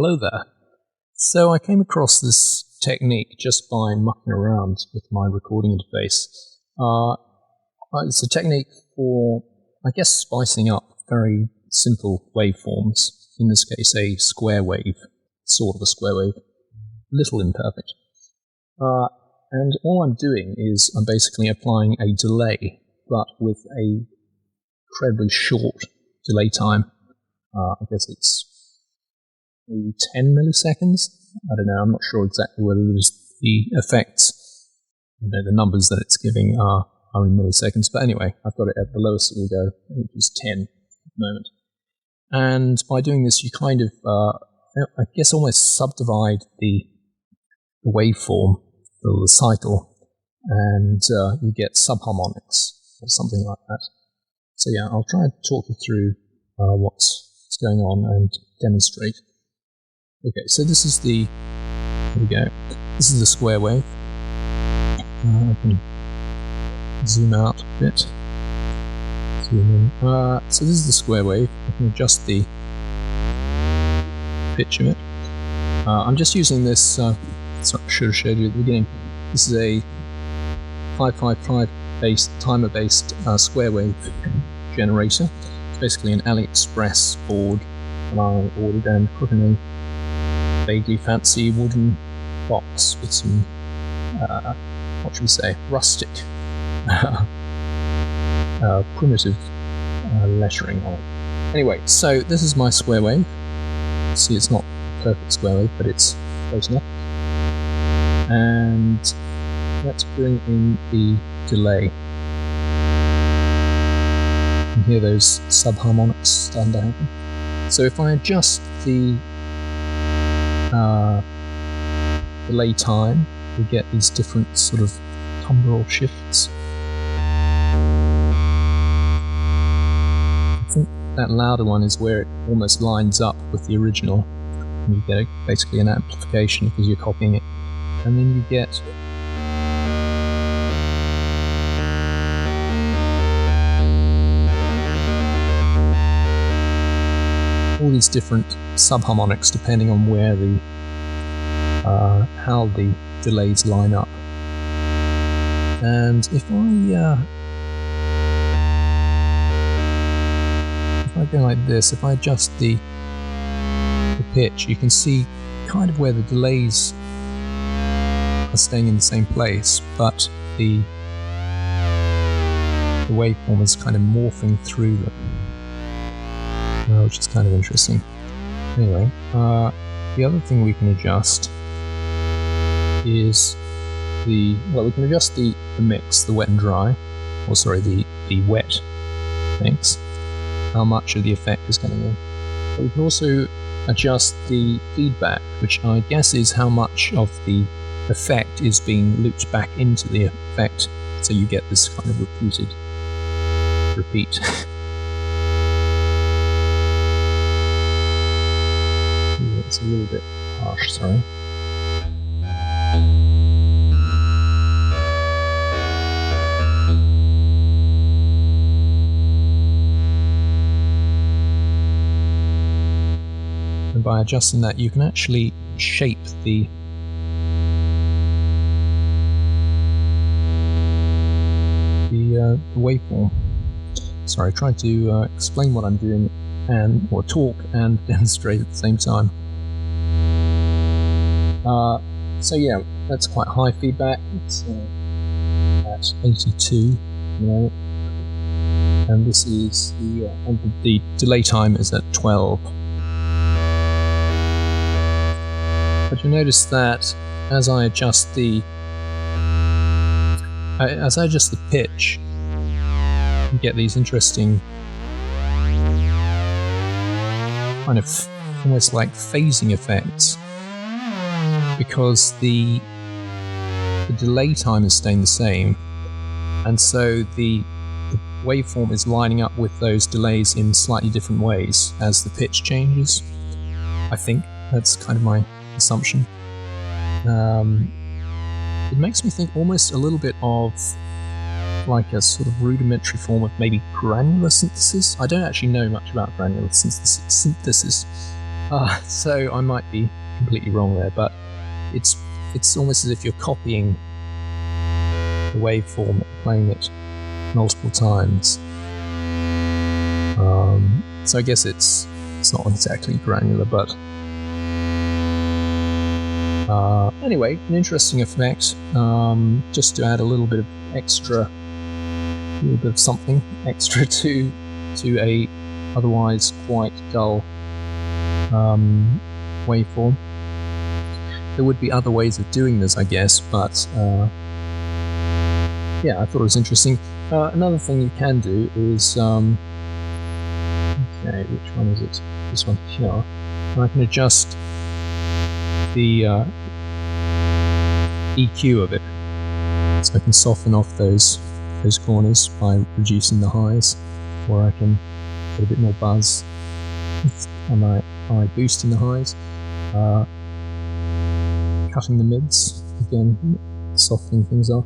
Hello there. So I came across this technique just by mucking around with my recording interface. It's a technique for, I guess, spicing up very simple waveforms. In this case, a square wave, sort of a square wave, little imperfect. And all I'm doing is I'm basically applying a delay, but with a incredibly short delay time. I guess it's maybe 10 milliseconds. I don't know, I'm not sure exactly whether the effects, the numbers that it's giving are in milliseconds, but anyway, I've got it at the lowest it will go, which is 10 at the moment. And by doing this, you kind of, I guess, almost subdivide the waveform, the cycle, and you get subharmonics, or something like that. So yeah, I'll try and talk you through what's going on and demonstrate. Okay, so this is the, here we go, this is the square wave. I can zoom out a bit, zoom in. So this is the square wave. I can adjust the pitch of it. I'm just using this, sorry, I should have showed you at the beginning. This is a 555 timer-based square wave generator. It's basically an AliExpress board that I ordered and put in a vaguely fancy wooden box with some, what should we say, rustic, primitive lettering on it. Anyway, so this is my square wave. See, it's not a perfect square wave, but it's close enough. And let's bring in the delay. You can hear those subharmonics starting to happen. So if I adjust the delay time, we get these different sort of tumbrel shifts. I think that louder one is where it almost lines up with the original. And you get basically an amplification because you're copying it. And then you get all these different subharmonics depending on where the how the delays line up. And if I go like this, if I adjust the pitch, you can see kind of where the delays are staying in the same place, but the waveform is kind of morphing through them, which is kind of interesting. Anyway, the other thing we can adjust is we can adjust the mix, the wet and dry, or sorry, the wet mix, how much of the effect is going in. But we can also adjust the feedback, which I guess is how much of the effect is being looped back into the effect, so you get this kind of repeat. It's a little bit harsh, sorry. And by adjusting that, you can actually shape the waveform. Sorry, trying to explain what I'm doing or talk and demonstrate at the same time. So yeah, that's quite high feedback. It's at 82, and this is the delay time is at 12. But you'll notice that as I adjust the pitch, you get these interesting kind of almost like phasing effects, because the delay time is staying the same, and so the waveform is lining up with those delays in slightly different ways as the pitch changes. I think that's kind of my assumption. It makes me think almost a little bit of like a sort of rudimentary form of maybe granular synthesis. I don't actually know much about granular synthesis. So I might be completely wrong there, but it's almost as if you're copying the waveform, playing it multiple times. So I guess it's not exactly granular, but anyway, an interesting effect. Just to add a little bit of something extra to a otherwise quite dull waveform. There would be other ways of doing this, I guess, but yeah, I thought it was interesting. Another thing you can do is, okay, which one is it? This one here. And I can adjust the EQ of it, so I can soften off those corners by reducing the highs, or I can get a bit more buzz by boosting the highs, cutting the mids, again softening things up,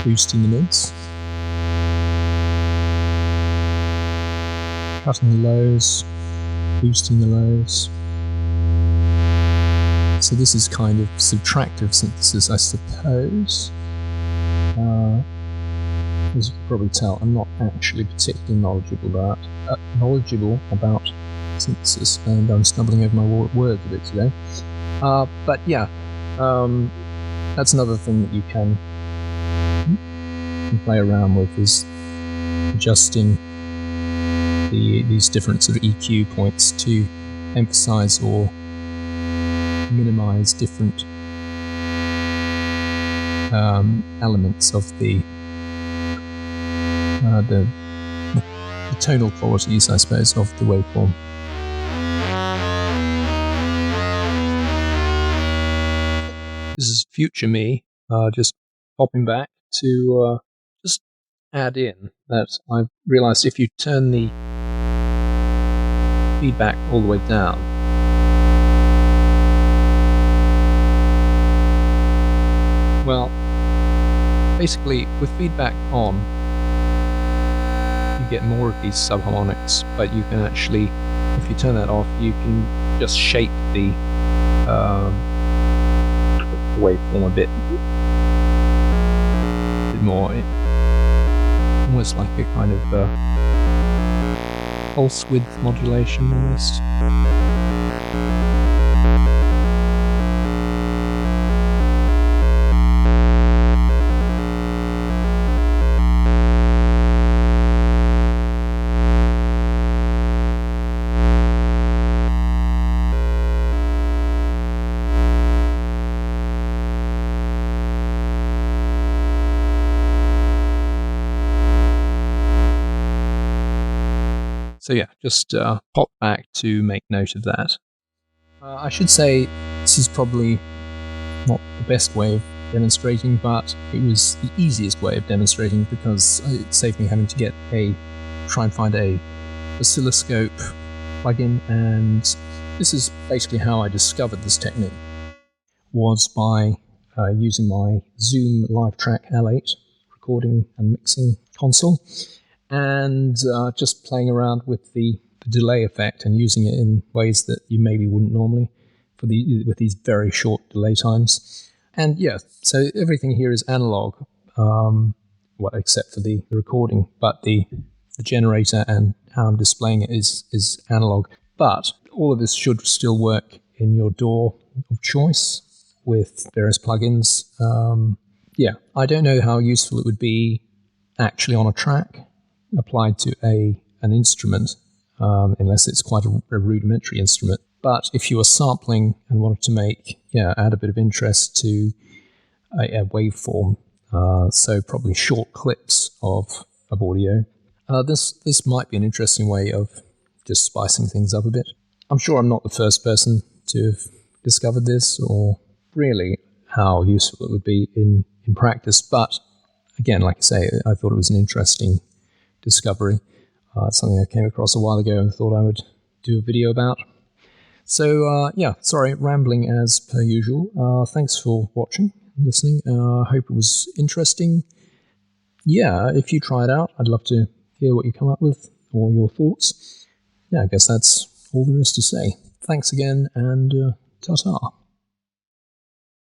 boosting the mids, cutting the lows, boosting the lows. So this is kind of subtractive synthesis, I suppose. As you can probably tell, I'm not actually particularly knowledgeable about synthesis, and I'm stumbling over my words a bit today. But yeah, that's another thing that you can play around with, is adjusting these different sort of EQ points to emphasize or minimize different elements of the tonal qualities, I suppose, of the waveform. This is future me, just popping back to just add in that I've realized if you turn the feedback all the way down, well, basically with feedback on, you get more of these subharmonics, but you can actually, if you turn that off, you can just shape the waveform a bit more, almost like a kind of pulse width modulation almost. So yeah, just pop back to make note of that. I should say this is probably not the best way of demonstrating, but it was the easiest way of demonstrating because it saved me having to try and find a oscilloscope plugin, and this is basically how I discovered this technique, was by using my Zoom LiveTrack L8 recording and mixing console, and just playing around with the delay effect and using it in ways that you maybe wouldn't normally with these very short delay times. And yeah, so everything here is analog, well, except for the recording, but the generator and how I'm displaying it is analog. But all of this should still work in your DAW of choice with various plugins. Yeah, I don't know how useful it would be actually on a track applied to an instrument, unless it's quite a rudimentary instrument. But if you are sampling and wanted to add a bit of interest to a waveform, so probably short clips of audio, this might be an interesting way of just spicing things up a bit. I'm sure I'm not the first person to have discovered this, or really how useful it would be in practice, but again, like I say, I thought it was an interesting discovery. It's something I came across a while ago and thought I would do a video about. So yeah, sorry, rambling as per usual. Thanks for watching, listening. I hope it was interesting. Yeah, if you try it out, I'd love to hear what you come up with or your thoughts. yeah, I guess that's all there is to say. Thanks again, and ta-ta.